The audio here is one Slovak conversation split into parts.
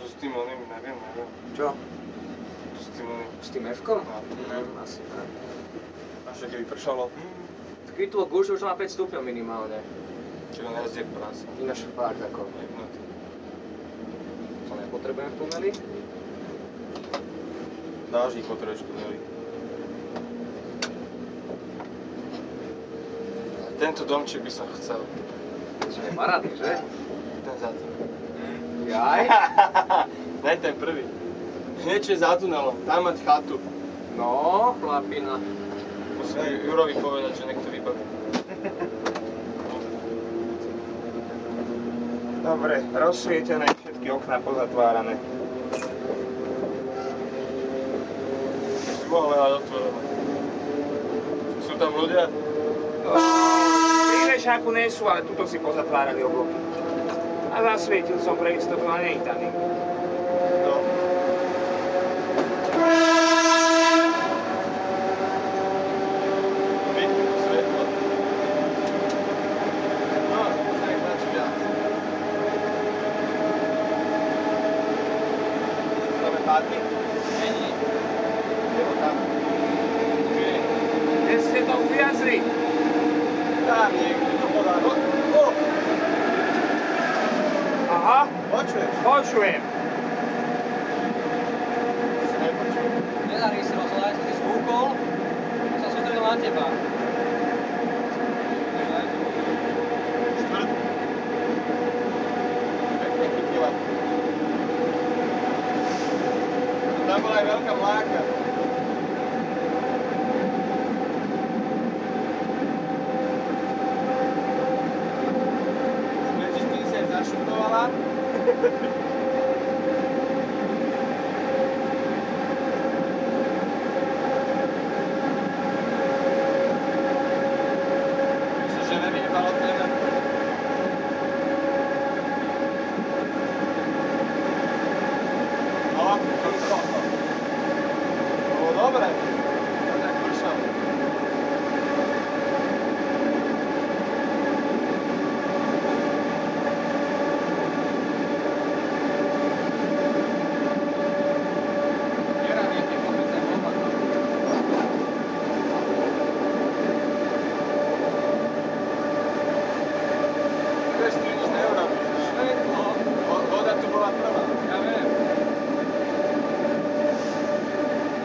To s tým oným, neviem. Čo? S tým oným. S tým F-kom? No. Asi tak. Až keby pršalo. Taký tlok už má 5 stupňov minimálne. Čiže on jazdí prasa. Ináč fakt ako. Jednotý. To nepotrebujem v tuneli? Dážnik potrebuješ v tuneli. Tento domček by som chcel. Čo je parádny, že? Ten za tým. Jaj? Ne ten prvý. Hneď čo je za tunelom, tam mať chatu. No, chlapina. Musím Jurovi povedať, že nech to vybaví. Dobre, rozsvietené, všetky okná pozatvárané. Si mohol nehať otvorené. Sú tam ľudia? Pri vešáku nie sú, ale tuto si pozatvárali obloky. A zasvietil som pre istotu, a nie je tam nikto. No. Vypni to svetlo. No, sa ich načí viac. Máme páty? Není. Nebo tam? Kde ste to uviazli? Tam niekde, to podá. Aha, Počuješ? počujem. Si nepočujem. Nedarí si rozhľadať, som si zhúkol, som sústredil na teba. Štvrt. Pekne chytila. Tam bola aj veľká mláka. Medzi tým sa aj zašutovala. Myslíš, že nevyjebalo tebe? No, to bolo dobre. To tak pršalo. Vieš, ty nič neurobíš. Voda tu bola prvá. Ja viem.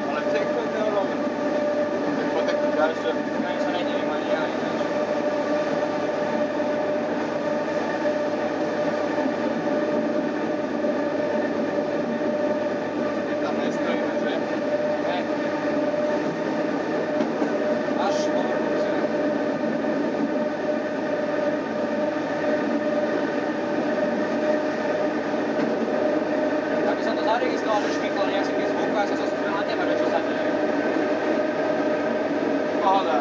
Ale teklo neurobíš. Tak po takým dažďom. Ja sa nedivím ani ja ináč. My tam nestojíme, že? Ne. Až povrchu zem. Ja by som to zaregistroval, že špikla nejak si keď zvúka, ja som sa sústredil na teba, že čo sa deje. Pohoda.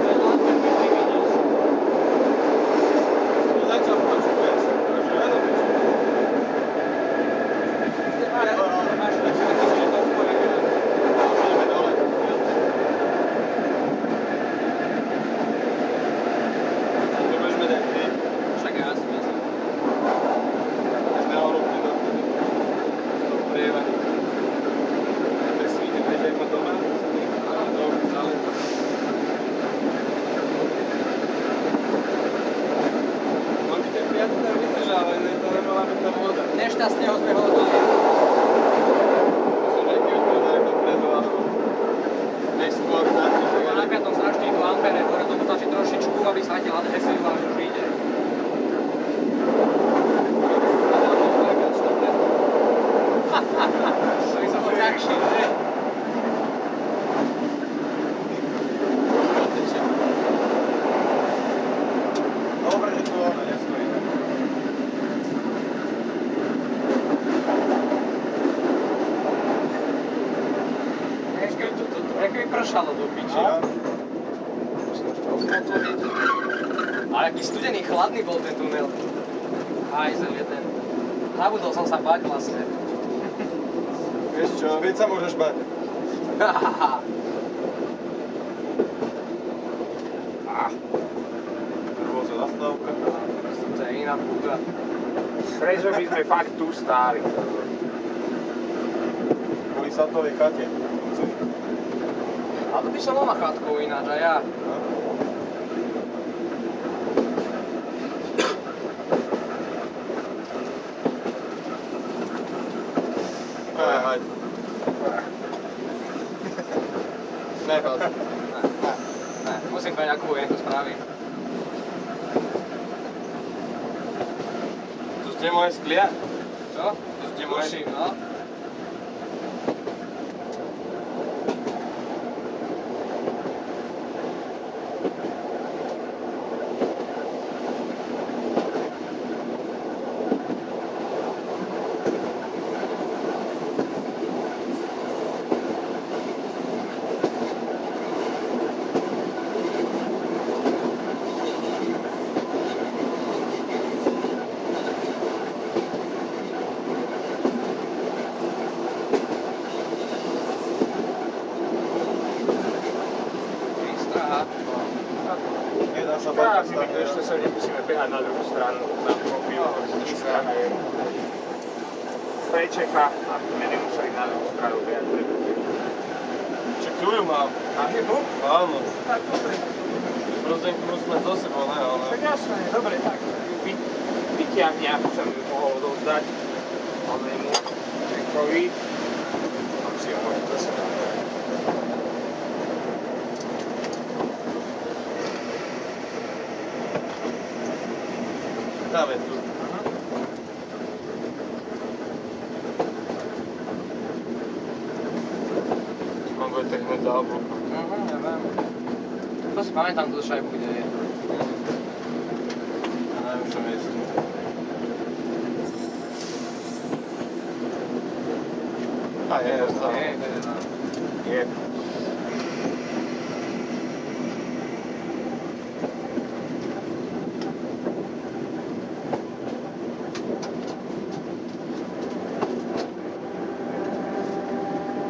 Ten lamper, keď ty vidíš. To začal počúvať. Takže rado počúvať. Máš lepšie, že to v poriadku. Ideme dole. Tu môžeme dať ty. Však ja si myslím. Sme holubky do prievaní. Tak si ide veď ako doma. Ale to už záleží. On by ten piatok tam vydržal, ale to nebola by tam voda. Nešťastne ho sme hodili. Som nejaký odpovedal dopredu, alebo neskôr na to, že Na 5. strašníku ampere, hore tomu stačí trošičku, aby svietila adhesiu a už ide. To by som bol ťažší, že? Dobre, že tu ono nestojíme. Jak mi pršalo do piči. Ale aký studený, chladný bol ten tunel. Hajzel jeden. Zabudol som sa bať vlastne. Vieš čo, veď sa môžeš bať. Nervóza zastávka. To je iná púda. Prečo by sme fakt tu stáli? Kvôli Satovej chate. A to by som mal na chatku ináč a ja. Aj. Nechal. Ne, musím povedať, akú je to spraví. Tu ste moje sklia? Čo? Tu ste moje... Tuším, no. Nedá sa Teraz bať, si myslím, že sa nemusíme behať na druhú stranu. Tam popil, strana je pre Čecha, aby sme nemuseli na druhú stranu behať. Čak tu ju mám. Máš je tu? Áno. Tak dobre. Prozenku musíme do sebou, ne, ale... Tak jasné, dobre, tak vyťahni, ako som ju mohol odozdať onému Čechovi. On si ho môže zase dať. Práve tu. Mám bude tak hneď za oblúkom. Ja viem. To si pamätám, to šajbu, kde je. A neviem, čo mieste. A je, stále. Je.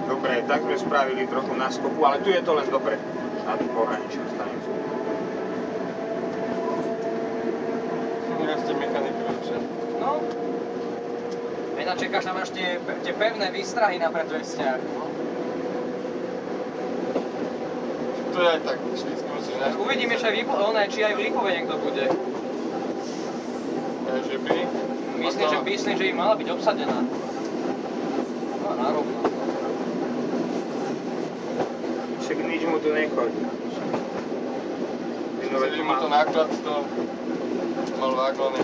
Dobre, tak sme spravili trochu náskoku, ale tu je to len dobre na tú pohraničnú stanicu. Ja ste mechaniku určite. No. Ináč čekáš tam až tie pevné výstrahy na predvestiach. To je aj tak, vždycky musíš nájsť. Uvidíme, či aj v Lipove niekto bude. Ja, že by? Myslím, že by mala byť obsadená. No a nárovno. Však nič mu tu nechodí. Celý mu to náklad to mal vagóny.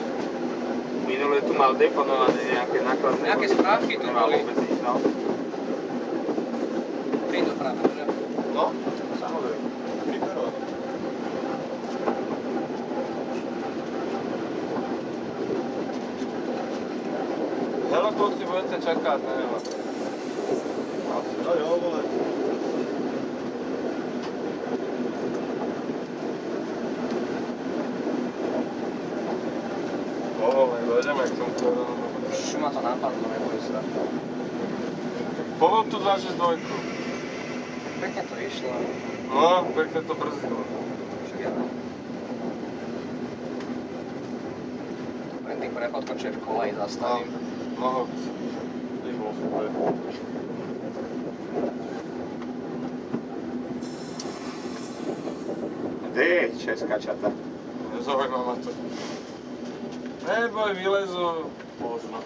Minule tu mal deponované nejaké nákladné Nejaké správky tu nemal boli. vôbec nič, no. Prídu práve, že? No, Samozrejme. vyberov. Hello, kluci, budete čakať, neviem. No jo, vole. Dojdeme k tomu koronu. Už ma to napadlo, neboj sa. Povol tu 262. Pekne to išlo. No, pekne to brzdilo. Však ja viem. Pred tým prechodkom, čo je v koleji, zastavím. Mohol by si. Ty bol super. Kde je česká čata? Nezaujíma ma to. Neboj, vylezú. Možno.